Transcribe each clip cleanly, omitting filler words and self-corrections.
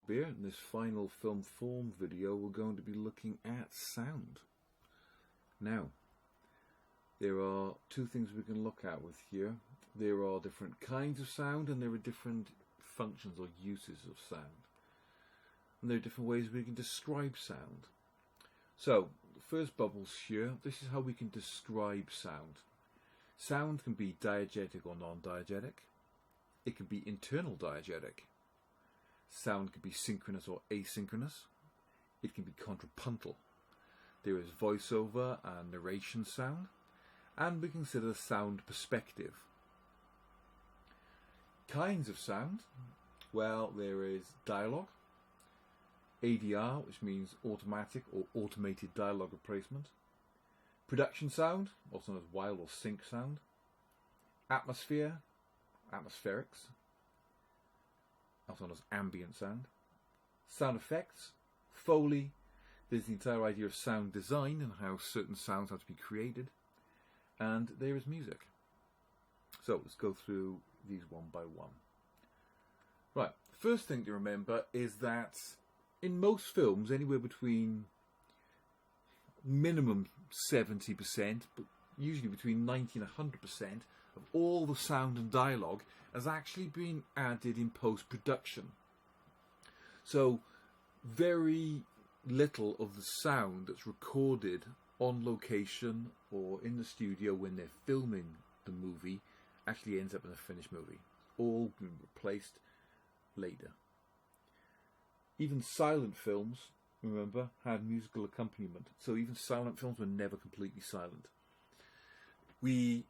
Here in this final film form video, we're going to be looking at sound. Now, there are two things we can look at with here. There are different kinds of sound and there are different functions or uses of sound. And there are different ways we can describe sound. So, the first bubbles here, this is how we can describe sound. Sound can be diegetic or non-diegetic. It can be internal diegetic. Sound can be synchronous or asynchronous. It can be contrapuntal. There is voiceover and narration sound. And we consider sound perspective. Kinds of sound. Well, there is dialogue. A.D.R, which means automatic or automated dialogue replacement. Production sound, also known as while or sync sound. Atmosphere, atmospherics, also known as ambient sound. Sound effects, Foley. There's the entire idea of sound design and how certain sounds have to be created. And there is music. So let's go through these one by one. Right, first thing to remember is that in most films, anywhere between minimum 70%, but usually between 90 and 100% of all the sound and dialogue has actually been added in post-production. So very little of the sound that's recorded on location or in the studio when they're filming the movie actually ends up in a finished movie. All been replaced later. Even silent films, remember, had musical accompaniment. So even silent films were never completely silent. We,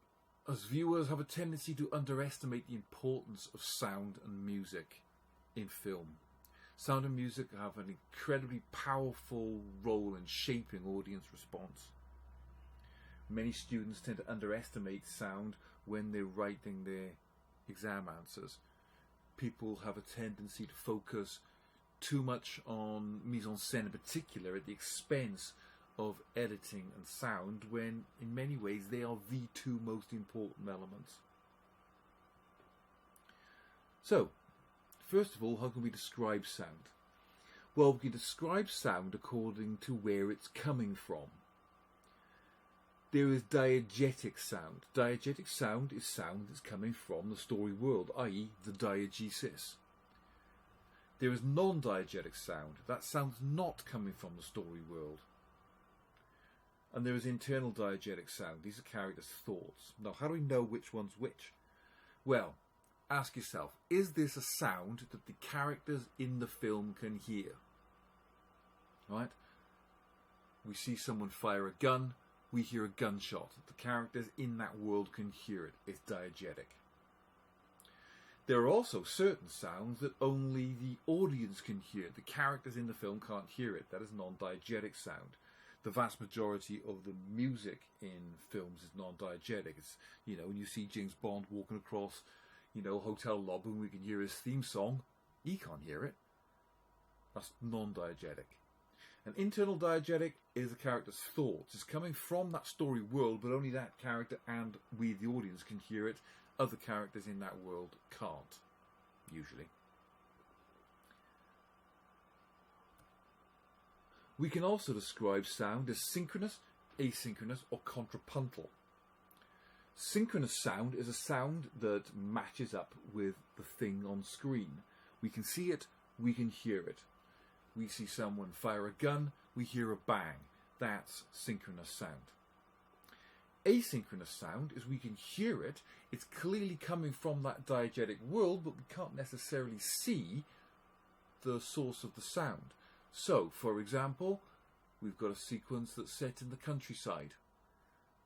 as viewers, have a tendency to underestimate the importance of sound and music in film. Sound and music have an incredibly powerful role in shaping audience response. Many students tend to underestimate sound when they're writing their exam answers. People have a tendency to focus too much on mise-en-scène in particular at the expense of editing and sound, when in many ways they are the two most important elements. So, first of all, how can we describe sound? Well, we can describe sound according to where it's coming from. There is diegetic sound. Diegetic sound is sound that's coming from the story world, i.e. the diegesis. There is non-diegetic sound. That sound's not coming from the story world. And there is internal diegetic sound. These are characters' thoughts. Now, how do we know which one's which? Well, ask yourself, is this a sound that the characters in the film can hear? Right? We see someone fire a gun. We hear a gunshot. The characters in that world can hear it. It's diegetic. There are also certain sounds that only the audience can hear. The characters in the film can't hear it. That is non-diegetic sound. The vast majority of the music in films is non-diegetic. It's, you know, when you see James Bond walking across, you know, hotel lobby and we can hear his theme song, he can't hear it. That's non-diegetic. An internal diegetic is a character's thoughts. It's coming from that story world, but only that character and we, the audience, can hear it. Other characters in that world can't, usually. We can also describe sound as synchronous, asynchronous, or contrapuntal. Synchronous sound is a sound that matches up with the thing on screen. We can see it, we can hear it. We see someone fire a gun, we hear a bang. That's synchronous sound. Asynchronous sound is we can hear it, it's clearly coming from that diegetic world, but we can't necessarily see the source of the sound. So, for example, we've got a sequence that's set in the countryside.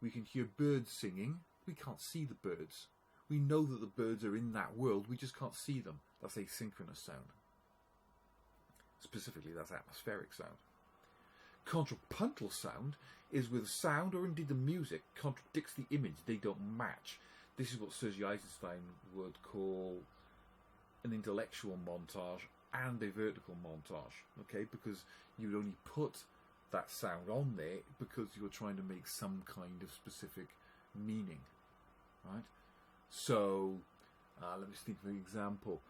We can hear birds singing, we can't see the birds. We know that the birds are in that world, we just can't see them. That's asynchronous sound. Specifically, that's atmospheric sound. Contrapuntal sound is where the sound, or indeed the music, contradicts the image. They don't match. This is what Sergei Eisenstein would call an intellectual montage and a vertical montage, okay? Because you would only put that sound on there because you're trying to make some kind of specific meaning, right? So, let me think of an example.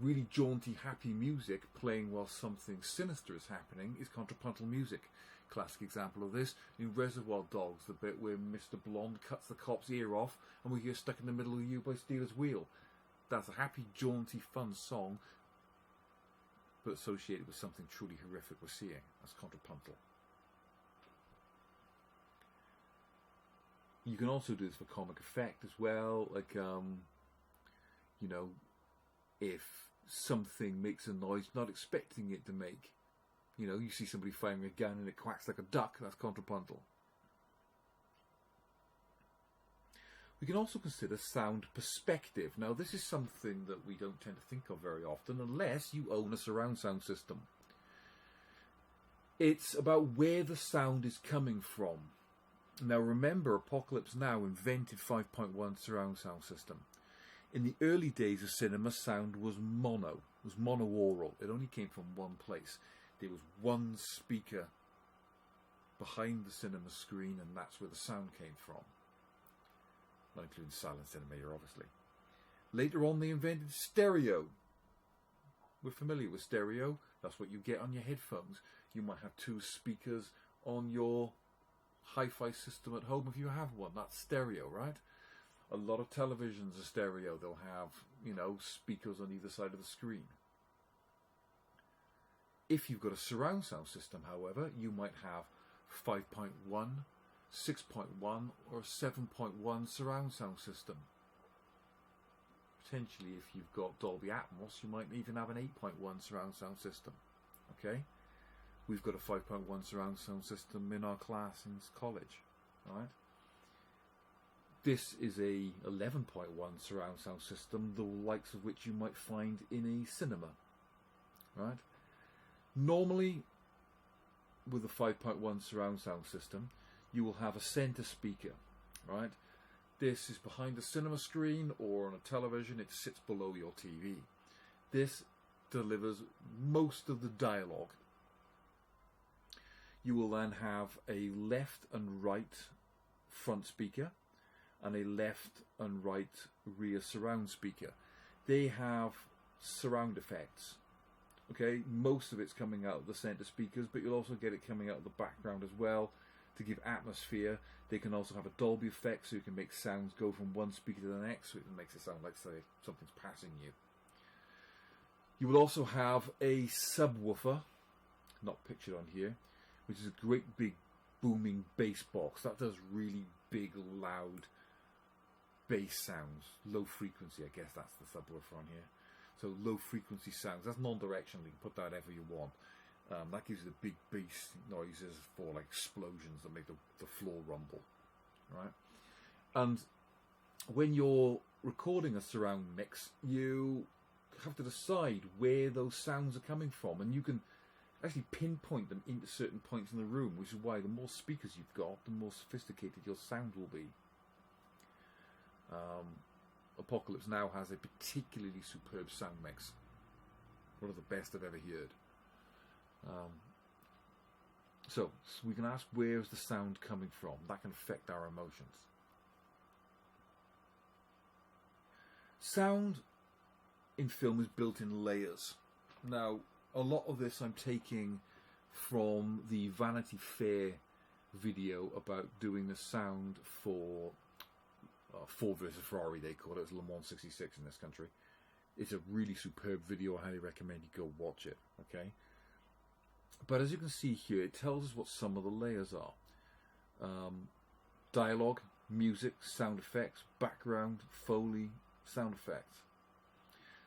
really jaunty, happy music playing while something sinister is happening is contrapuntal music. Classic example of this in Reservoir Dogs, the bit where Mr. Blonde cuts the cop's ear off and we hear Stuck in the Middle of You by Steelers Wheel. That's a happy, jaunty, fun song, but associated with something truly horrific we're seeing. That's contrapuntal. You can also do this for comic effect as well, like, you know, if something makes a noise not expecting it to make. You know, you see somebody firing a gun and it quacks like a duck, that's contrapuntal. We can also consider sound perspective. Now, this is something that we don't tend to think of very often unless you own a surround sound system. It's about where the sound is coming from. Now, remember, Apocalypse Now invented 5.1 surround sound system. In the early days of cinema, sound was mono-aural. It only came from one place. There was one speaker behind the cinema screen, and that's where the sound came from. Not including silent cinema here, obviously. Later on, they invented stereo. We're familiar with stereo. That's what you get on your headphones. You might have two speakers on your hi-fi system at home if you have one. That's stereo, right? A lot of televisions are stereo. They'll have, you know, speakers on either side of the screen. If you've got a surround sound system, however, you might have 5.1, 6.1 or 7.1 surround sound system. Potentially, if you've got Dolby Atmos, you might even have an 8.1 surround sound system. Okay? We've got a 5.1 surround sound system in our class in college. Right? This is a 11.1 surround sound system, the likes of which you might find in a cinema. Right? Normally, with a 5.1 surround sound system, you will have a center speaker, right? This is behind a cinema screen or on a television. It sits below your TV. This delivers most of the dialogue. You will then have a left and right front speaker and a left and right rear surround speaker. They have surround effects. Okay, most of it's coming out of the center speakers, but you'll also get it coming out of the background as well to give atmosphere. They can also have a Dolby effect, so you can make sounds go from one speaker to the next, so it makes it sound like, say, something's passing you. You will also have a subwoofer, not pictured on here, which is a great big booming bass box. That does really big, loud bass sounds. Low frequency, I guess that's the subwoofer on here. So low frequency sounds, that's non-directional, you can put that ever you want. That gives you the big bass noises for like explosions that make the floor rumble, right? And when you're recording a surround mix, you have to decide where those sounds are coming from, and you can actually pinpoint them into certain points in the room, which is why the more speakers you've got, the more sophisticated your sound will be. Apocalypse Now has a particularly superb sound mix. One of the best I've ever heard. So we can ask, where's the sound coming from? That can affect our emotions. Sound in film is built in layers. Now, a lot of this I'm taking from the Vanity Fair video about doing the sound for Ford versus Ferrari, they call it. It's Le Mans 66 in this country. It's a really superb video. I highly recommend you go watch it. Okay. But as you can see here, it tells us what some of the layers are. Dialogue, music, sound effects, background, Foley, sound effects.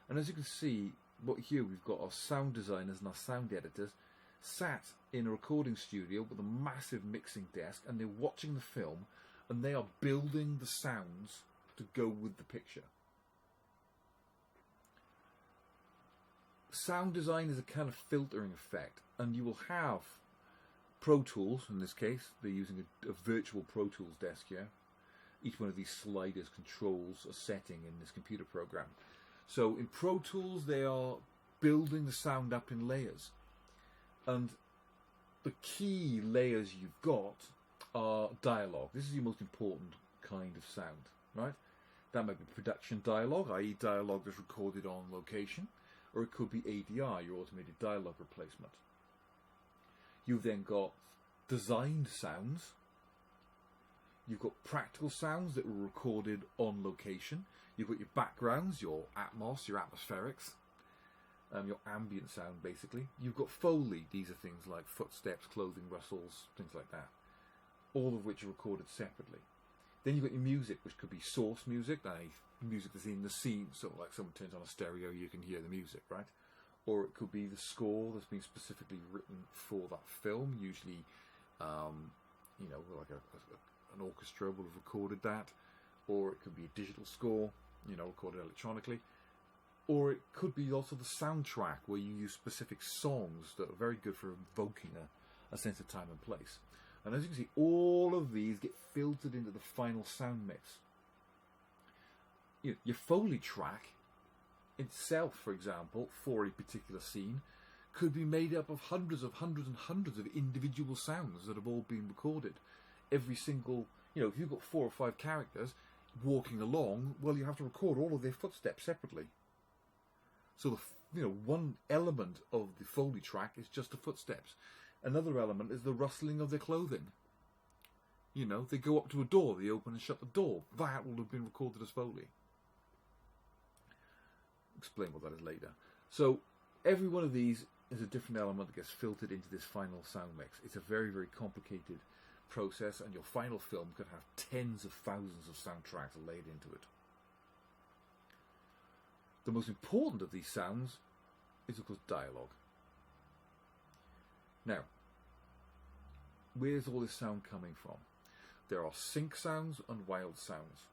And as you can see, what here we've got our sound designers and our sound editors sat in a recording studio with a massive mixing desk, and they're watching the film, and they are building the sounds to go with the picture. Sound design is a kind of filtering effect, and you will have Pro Tools, in this case, they're using a virtual Pro Tools desk here. Each one of these sliders controls a setting in this computer program. So in Pro Tools, they are building the sound up in layers. And the key layers you've got are dialogue. This is the most important kind of sound, right? That might be production dialogue, i.e. dialogue that's recorded on location, or it could be A.D.R, your automated dialogue replacement. You've then got designed sounds. You've got practical sounds that were recorded on location. You've got your backgrounds, your atmos, your atmospherics, your ambient sound, basically. You've got Foley. These are things like footsteps, clothing rustles, things like that. All of which are recorded separately. Then you've got your music, which could be source music, i.e. music that's in the scene, so like someone turns on a stereo, you can hear the music, right? Or it could be the score that's been specifically written for that film. Usually, like an orchestra will have recorded that. Or it could be a digital score, recorded electronically. Or it could be also the soundtrack, where you use specific songs that are very good for evoking a sense of time and place. And as you can see, all of these get filtered into the final sound mix. Your Foley track itself, for example, for a particular scene, could be made up of hundreds of individual sounds that have all been recorded. Every single, if you've got 4 or 5 characters walking along, well, you have to record all of their footsteps separately. So one element of the Foley track is just the footsteps. Another element is the rustling of their clothing. They go up to a door, they open and shut the door. That will have been recorded as Foley. Explain what that is later. So every one of these is a different element that gets filtered into this final sound mix. It's a very, very complicated process, and your final film could have tens of thousands of soundtracks laid into it. The most important of these sounds is, of course, dialogue. Now, where's all this sound coming from? There are sync sounds and wild sounds.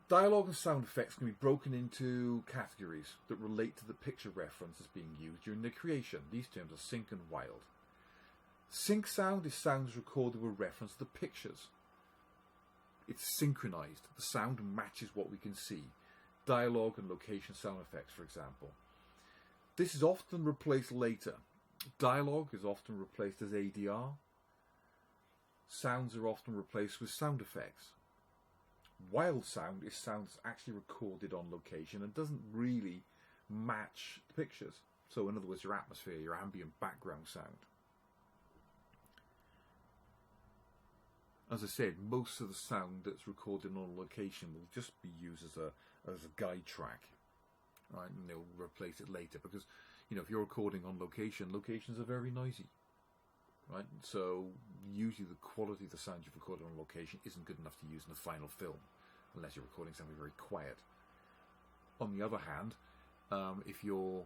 Dialogue and sound effects can be broken into categories that relate to the picture reference that's being used during their creation. These terms are sync and wild. Sync sound is sounds recorded with reference to the pictures. It's synchronized. The sound matches what we can see. Dialogue and location sound effects, for example. This is often replaced later. Dialogue is often replaced as A.D.R. Sounds are often replaced with sound effects. Wild sound is sound that's actually recorded on location and doesn't really match the pictures. So in other words, your atmosphere, your ambient background sound. As I said, most of the sound that's recorded on location will just be used as a guide track. Right, and they'll replace it later because, if you're recording on location, locations are very noisy. Right, so usually the quality of the sound you've recorded on location isn't good enough to use in the final film, unless you're recording something very quiet. On the other hand, if you're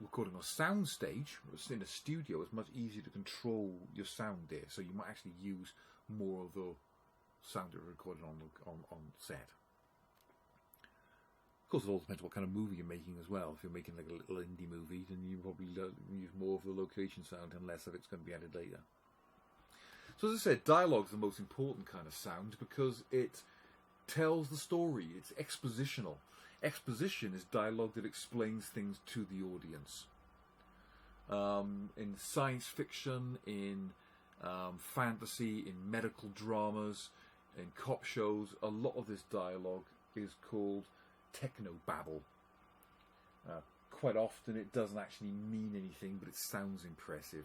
recording on a sound stage, in a studio, it's much easier to control your sound there. So you might actually use more of the sound that are recorded on set. Of course, it all depends what kind of movie you're making as well. If you're making like a little indie movie, then you probably use more of the location sound and less of it's going to be added later. So as I said, dialogue is the most important kind of sound because it tells the story. It's expositional. Exposition is dialogue that explains things to the audience. In science fiction, in fantasy, in medical dramas, in cop shows, a lot of this dialogue is called technobabble. Quite often it doesn't actually mean anything, but it sounds impressive.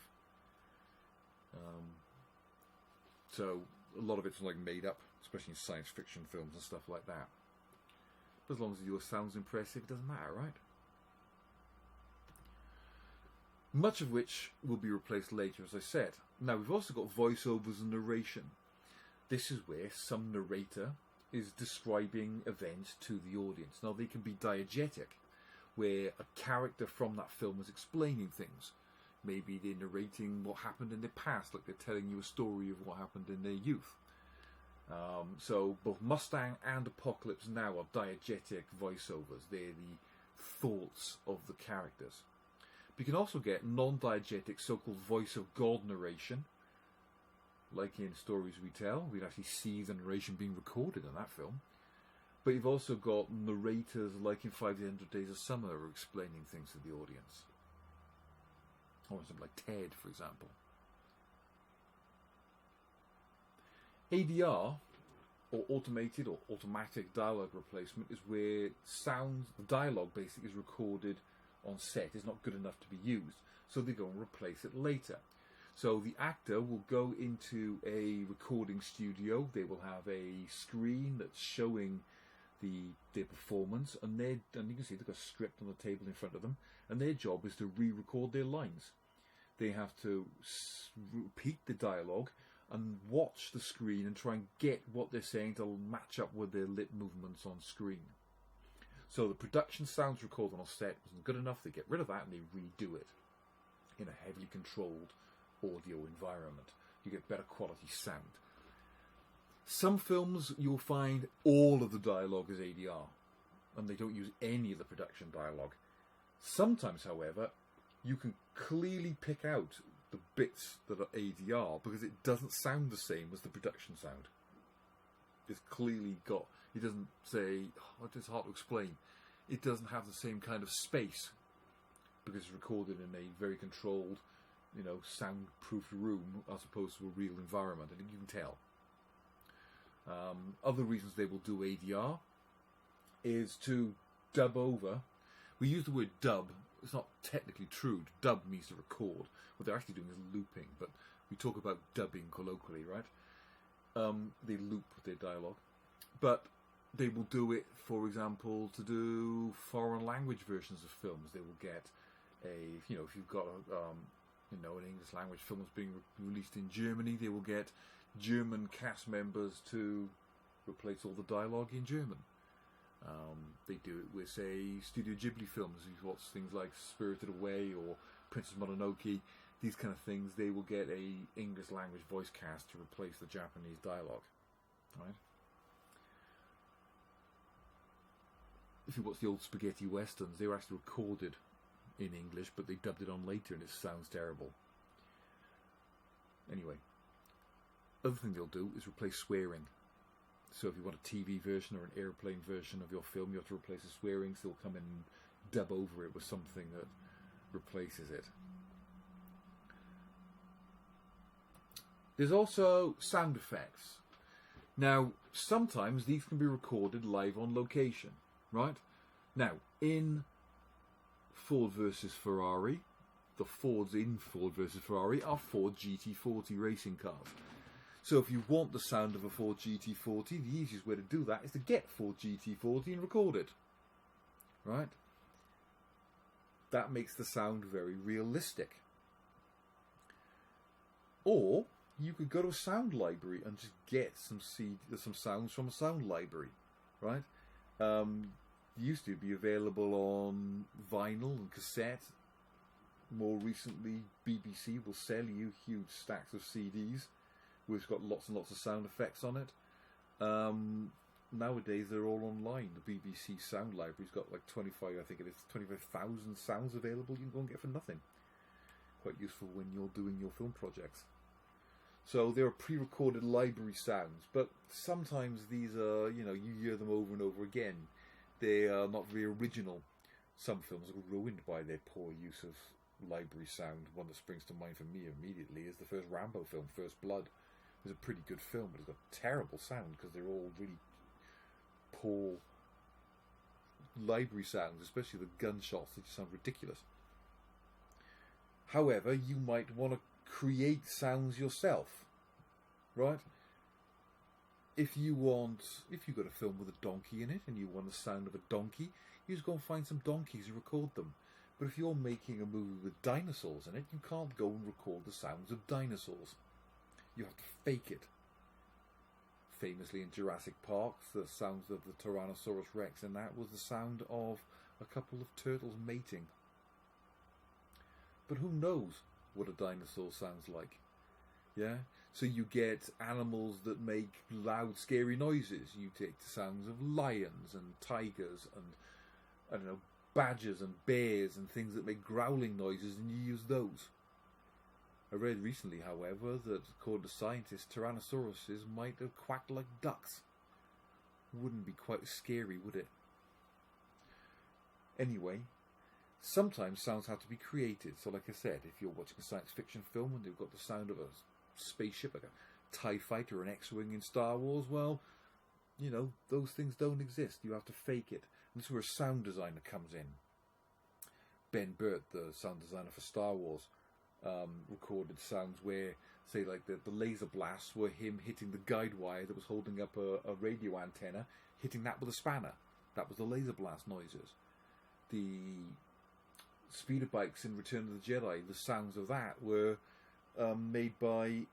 So a lot of it's like made up, especially in science fiction films and stuff like that. But as long as yours sounds impressive, it doesn't matter, right? Much of which will be replaced later, as I said. Now, we've also got voiceovers and narration. This is where some narrator is describing events to the audience. Now, they can be diegetic, where a character from that film is explaining things. Maybe they're narrating what happened in their past, like they're telling you a story of what happened in their youth. So both Mustang and Apocalypse Now are diegetic voiceovers. They're the thoughts of the characters. But you can also get non-diegetic, so-called voice of God narration. Like in Stories We Tell, we'd actually see the narration being recorded in that film. But you've also got narrators like in 500 Days of Summer who are explaining things to the audience. Or something like Ted, for example. A.D.R or automated or automatic dialogue replacement is where the dialogue basically is recorded on set. It's not good enough to be used, so they go and replace it later. So the actor will go into a recording studio. They will have a screen that's showing their performance, and you can see they've got a script on the table in front of them, and their job is to re-record their lines. They have to repeat the dialogue and watch the screen and try and get what they're saying to match up with their lip movements on screen. So the production sounds recorded on set wasn't good enough. They get rid of that and they redo it in a heavily controlled audio environment. You get better quality sound. Some films you'll find all of the dialogue is ADR, and they don't use any of the production dialogue. Sometimes, however, you can clearly pick out the bits that are ADR because it doesn't sound the same as the production sound. It's clearly got, it doesn't say, it's hard to explain, it doesn't have the same kind of space because it's recorded in a very controlled, soundproofed room as opposed to a real environment, and you can tell. Other reasons they will do ADR is to dub over. We use the word dub. It's not technically true. Dub means to record. What they're actually doing is looping, but we talk about dubbing colloquially, right? They loop their dialogue. But they will do it, for example, to do foreign language versions of films. They will get if you've got an English language film that's being released in Germany, they will get German cast members to replace all the dialogue in German. They do it with, say, Studio Ghibli films. You watch things like Spirited Away or Princess Mononoke, these kind of things. They will get a English language voice cast to replace the Japanese dialogue. Right? If you watch the old spaghetti westerns, they were actually recorded in English, but they dubbed it on later, and it sounds terrible. Anyway, other thing they'll do is replace swearing. So if you want a TV version or an airplane version of your film, you have to replace the swearing, so they'll come in and dub over it with something that replaces it. There's also sound effects. Now, sometimes these can be recorded live on location, right? Now, in Ford versus Ferrari, the Fords in Ford versus Ferrari are Ford GT40 racing cars. So if you want the sound of a Ford GT40, the easiest way to do that is to get Ford GT40 and record it. Right? That makes the sound very realistic. Or you could go to a sound library and just get some sounds from a sound library. Right? Used to be available on vinyl and cassette. More recently, BBC will sell you huge stacks of CDs which got lots and lots of sound effects on it. Nowadays, they're all online. The BBC Sound Library's got like 25,000 sounds available you can go and get for nothing. Quite useful when you're doing your film projects. So there are pre-recorded library sounds, but sometimes these are, you hear them over and over again. They are not very original. Some films are ruined by their poor use of library sound. One that springs to mind for me immediately is the first Rambo film, First Blood. It was a pretty good film, but it's got terrible sound because they're all really poor library sounds, especially the gunshots. They just sound ridiculous. However, you might want to create sounds yourself, right? If you've got a film with a donkey in it and you want the sound of a donkey, you just go and find some donkeys and record them. But if you're making a movie with dinosaurs in it, you can't go and record the sounds of dinosaurs. You have to fake it. Famously in Jurassic Park, the sounds of the Tyrannosaurus Rex, and that was the sound of a couple of turtles mating. But who knows what a dinosaur sounds like? Yeah? So you get animals that make loud, scary noises. You take the sounds of lions and tigers and, badgers and bears and things that make growling noises, and you use those. I read recently, however, that according to scientists, Tyrannosauruses might have quacked like ducks. Wouldn't be quite scary, would it? Anyway, sometimes sounds have to be created. So like I said, if you're watching a science fiction film and they've got the sound of a spaceship, like a TIE fighter or an X-Wing in Star Wars, well, you know, those things don't exist. You have to fake it. And this is where a sound designer comes in. Ben Burt, the sound designer for Star Wars, recorded sounds where, say, like the laser blasts were him hitting the guide wire that was holding up a radio antenna, hitting that with a spanner. That was the laser blast noises. The speeder bikes in Return of the Jedi, the sounds of that were made by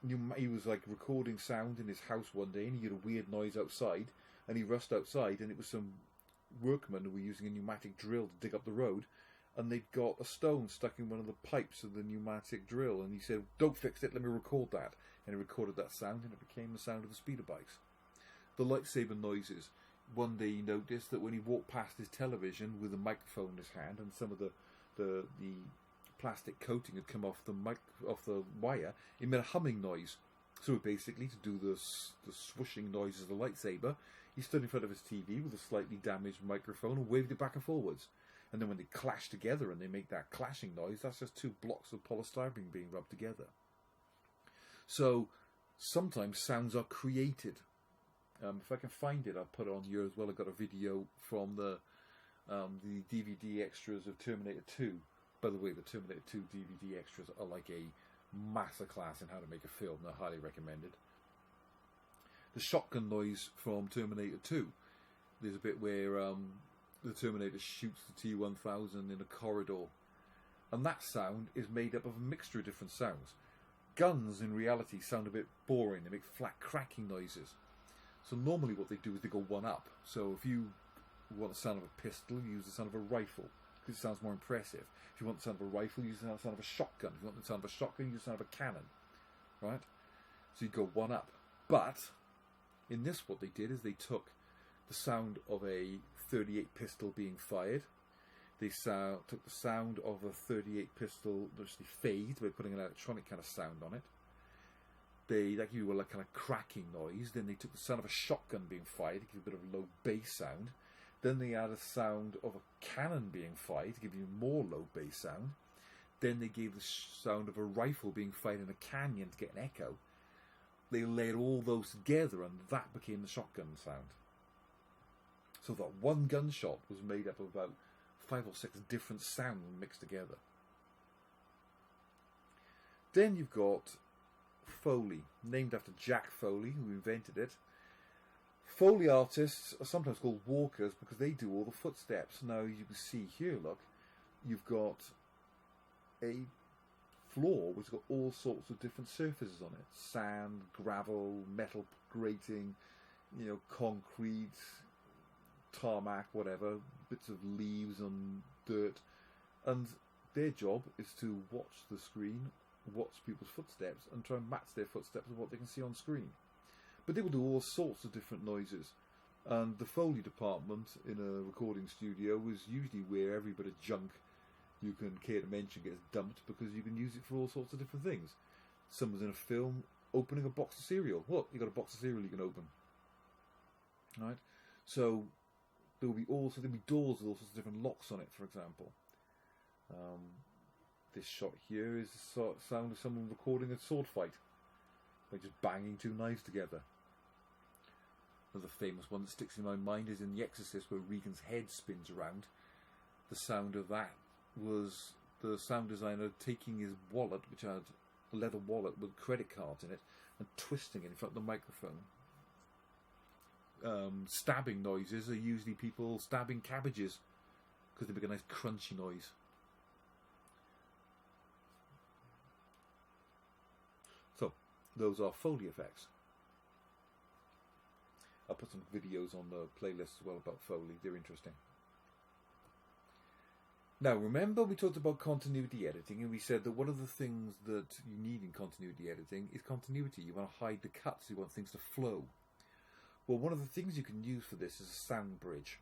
he was like recording sound in his house one day, and he heard a weird noise outside, and he rushed outside, and it was some workmen who were using a pneumatic drill to dig up the road, and they'd got a stone stuck in one of the pipes of the pneumatic drill, and he said, "Don't fix it, let me record that." And he recorded that sound, and it became the sound of the speeder bikes. The lightsaber noises. One day he noticed that when he walked past his television with a microphone in his hand, and some of the plastic coating had come off the wire, it made a humming noise. So basically, to do the swooshing noises of the lightsaber, he stood in front of his TV with a slightly damaged microphone and waved it back and forwards. And then when they clash together and they make that clashing noise, that's just two blocks of polystyrene being rubbed together. So sometimes sounds are created. If I can find it, I'll put it on here as well. I've got a video from the DVD extras of Terminator 2. By the way, the Terminator 2 DVD extras are like a masterclass in how to make a film. They're highly recommended. The shotgun noise from Terminator 2. There's a bit where the Terminator shoots the T-1000 in a corridor. And that sound is made up of a mixture of different sounds. Guns, in reality, sound a bit boring. They make flat cracking noises. So normally what they do is they go one up. So if you want the sound of a pistol, you use the sound of a rifle, because it sounds more impressive. If you want the sound of a rifle, use the sound of a shotgun. If you want the sound of a shotgun, use the sound of a cannon. Right? So you go one up. But in this, what they did is they took the sound of a .38 pistol being fired. They took the sound of a .38 pistol, which they phased by putting an electronic kind of sound on it. That gave you a kind of cracking noise. Then they took the sound of a shotgun being fired to give you a bit of a low bass sound. Then they added a sound of a cannon being fired to give you more low bass sound. Then they gave the sound of a rifle being fired in a canyon to get an echo. They layered all those together, and that became the shotgun sound. So that one gunshot was made up of about 5 or 6 different sounds mixed together. Then you've got Foley, named after Jack Foley, who invented it. Foley artists are sometimes called walkers because they do all the footsteps. Now you can see here, look, you've got a floor which has got all sorts of different surfaces on it. Sand, gravel, metal grating, concrete, tarmac, whatever, bits of leaves and dirt. And their job is to watch the screen, watch people's footsteps, and try and match their footsteps with what they can see on screen. But they will do all sorts of different noises. And the Foley department in a recording studio is usually where every bit of junk you can care to mention gets dumped, because you can use it for all sorts of different things. Someone's in a film opening a box of cereal. What? You got a box of cereal you can open. Right? So there'll be doors with all sorts of different locks on it, for example. This shot here is the sound of someone recording a sword fight by just banging 2 knives together. Another famous one that sticks in my mind is in The Exorcist, where Regan's head spins around. The sound of that was the sound designer taking his wallet, which had a leather wallet with credit cards in it, and twisting it in front of the microphone. Stabbing noises are usually people stabbing cabbages, because they make a nice crunchy noise. So, those are Foley effects. I'll put some videos on the playlist as well about Foley, they're interesting. Now, remember we talked about continuity editing, and we said that one of the things that you need in continuity editing is continuity. You want to hide the cuts, you want things to flow. Well, one of the things you can use for this is a sound bridge.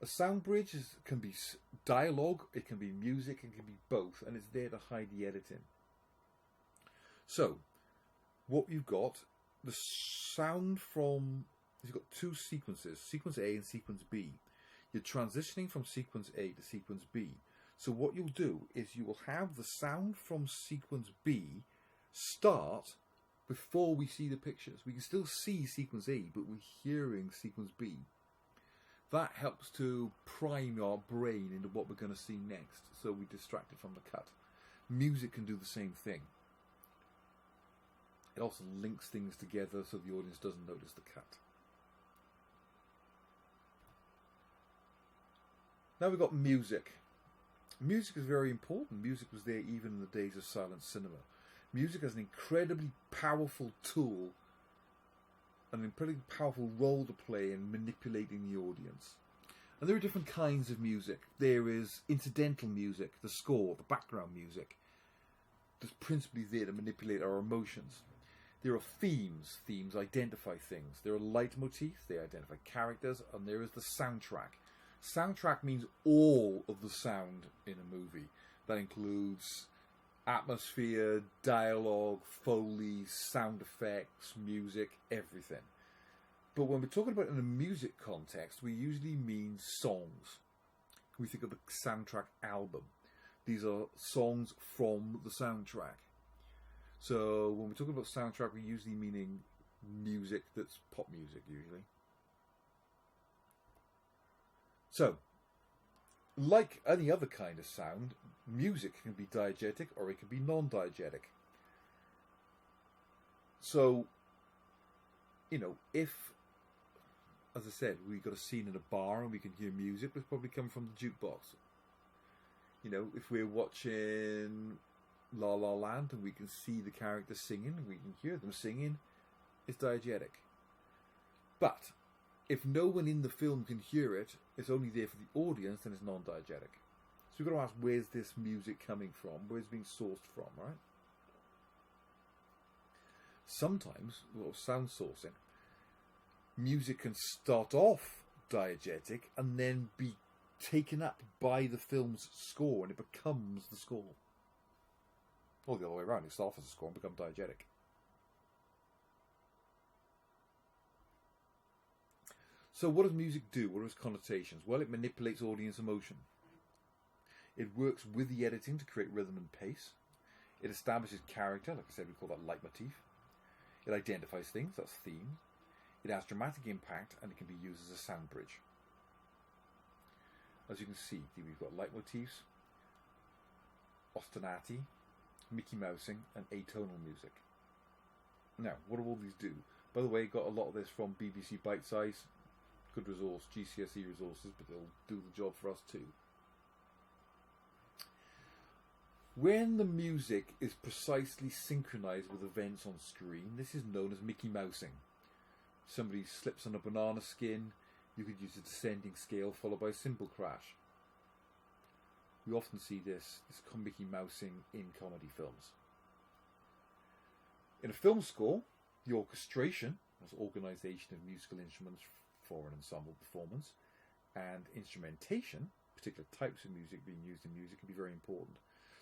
A sound bridge can be dialogue, it can be music, it can be both, and it's there to hide the editing. So, what you've got, the sound from, you've got 2 sequences, sequence A and sequence B. You're transitioning from sequence A to sequence B. So what you'll do is you will have the sound from sequence B start before we see the pictures. We can still see sequence A, but we're hearing sequence B. That helps to prime our brain into what we're going to see next, so we're distracted from the cut. Music can do the same thing. It also links things together so the audience doesn't notice the cut. Now we've got music. Music is very important. Music was there even in the days of silent cinema. Music has an incredibly powerful tool, an incredibly powerful role to play in manipulating the audience. And there are different kinds of music. There is incidental music, the score, the background music, that's principally there to manipulate our emotions. There are themes. Themes identify things. There are leitmotifs, they identify characters, and there is the soundtrack. Soundtrack means all of the sound in a movie. That includes atmosphere, dialogue, foley, sound effects, music, everything. But when we're talking about in a music context, we usually mean songs. We think of a soundtrack album. These are songs from the soundtrack. So when we're talking about soundtrack, we're usually meaning music that's pop music, usually. So, like any other kind of sound, music can be diegetic or it can be non-diegetic. So, you know, if, as I said, we got a scene in a bar and we can hear music, it's probably coming from the jukebox. You know, if we're watching La La Land and we can see the characters singing, we can hear them singing, it's diegetic. But if no one in the film can hear it, it's only there for the audience, then it's non-diegetic. So we've got to ask, where's this music coming from? Where's it being sourced from, right? Sometimes, sound sourcing, music can start off diegetic and then be taken up by the film's score and it becomes the score. Or the other way around, it starts as a score and becomes diegetic. So what does music do? What are its connotations? Well, it manipulates audience emotion. It works with the editing to create rhythm and pace. It establishes character, like I said, we call that leitmotif. It identifies things, that's theme. It has dramatic impact and it can be used as a sound bridge. As you can see, we've got leitmotifs, ostinati, Mickey Mousing, and atonal music. Now, what do all these do? By the way, got a lot of this from BBC Bite Size. Good resource, GCSE resources, but they'll do the job for us too. When the music is precisely synchronized with events on screen, this is known as Mickey Mousing. Somebody slips on a banana skin, you could use a descending scale followed by a cymbal crash. We often see this Mickey Mousing in comedy films. In a film score, the orchestration, that's organisation of musical instruments for an ensemble performance, and instrumentation, particular types of music being used in music, can be very important.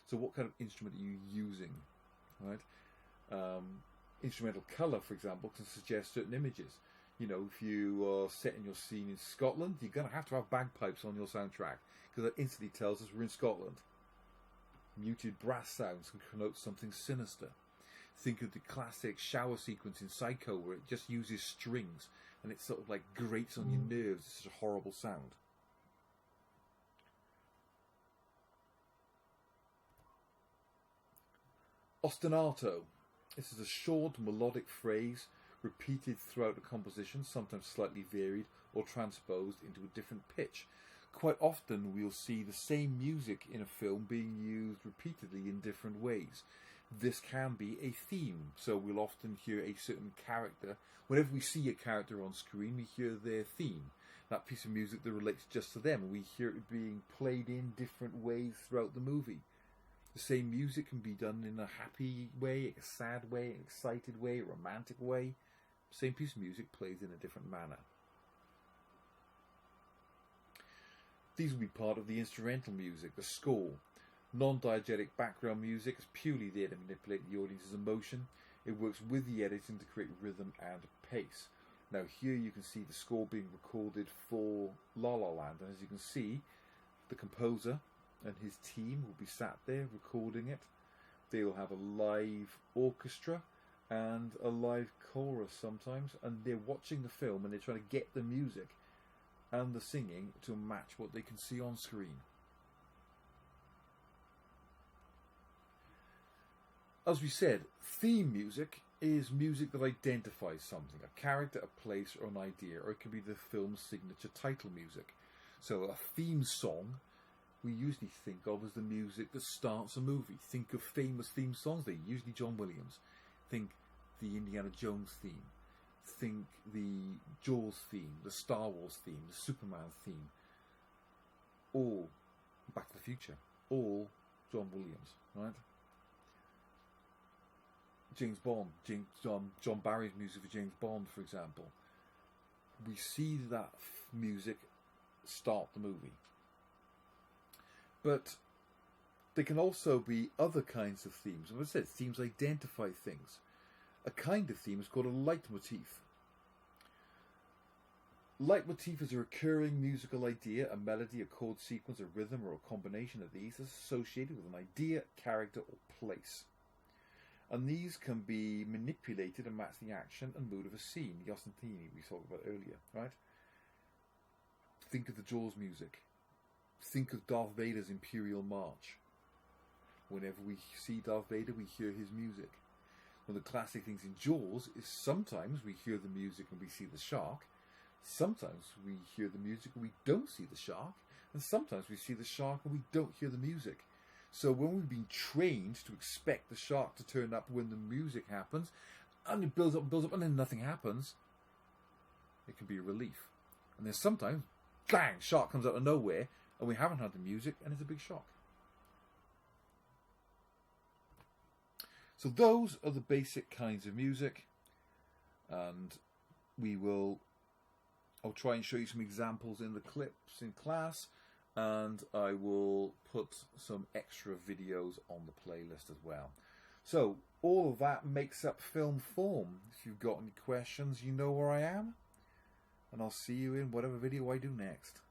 So what kind of instrument are you using? Right? Instrumental colour, for example, can suggest certain images. You know, if you are setting your scene in Scotland, you're going to have bagpipes on your soundtrack, because that instantly tells us we're in Scotland. Muted brass sounds can connote something sinister. Think of the classic shower sequence in Psycho, where it just uses strings, and it sort of like grates on your nerves. It's such a horrible sound. Ostinato. This is a short melodic phrase repeated throughout a composition, sometimes slightly varied or transposed into a different pitch. Quite often we'll see the same music in a film being used repeatedly in different ways. This can be a theme, so we'll often hear a certain character. Whenever we see a character on screen, we hear their theme, that piece of music that relates just to them. We hear it being played in different ways throughout the movie. The same music can be done in a happy way, a sad way, an excited way, a romantic way. The same piece of music plays in a different manner. These will be part of the instrumental music, the score. Non-diegetic background music is purely there to manipulate the audience's emotion. It works with the editing to create rhythm and pace. Now here you can see the score being recorded for La La Land, and as you can see, the composer and his team will be sat there recording it. They will have a live orchestra and a live chorus sometimes, and they're watching the film and they're trying to get the music and the singing to match what they can see on screen. As we said, theme music is music that identifies something, a character, a place, or an idea, or it can be the film's signature title music. So a theme song we usually think of as the music that starts a movie. Think of famous theme songs, they're usually John Williams. Think the Indiana Jones theme. Think the Jaws theme, the Star Wars theme, the Superman theme. All Back to the Future. All John Williams, right? James Bond, John Barry's music for James Bond, for example. We see that music start the movie. But there can also be other kinds of themes. As I said, themes identify things. A kind of theme is called a leitmotif. Leitmotif is a recurring musical idea, a melody, a chord sequence, a rhythm, or a combination of these that's associated with an idea, character, or place. And these can be manipulated and match the action and mood of a scene. The Incidental we talked about earlier, right? Think of the Jaws music. Think of Darth Vader's Imperial March. Whenever we see Darth Vader, we hear his music. One of the classic things in Jaws is sometimes we hear the music and we see the shark. Sometimes we hear the music and we don't see the shark. And sometimes we see the shark and we don't hear the music. So when we've been trained to expect the shark to turn up when the music happens, and it builds up, and then nothing happens, it can be a relief. And then sometimes, bang, shark comes out of nowhere, and we haven't had the music, and it's a big shock. So those are the basic kinds of music, and I'll try and show you some examples in the clips in class, and I will put some extra videos on the playlist as well. So all of that makes up film form. If you've got any questions, you know where I am, and I'll see you in whatever video I do next.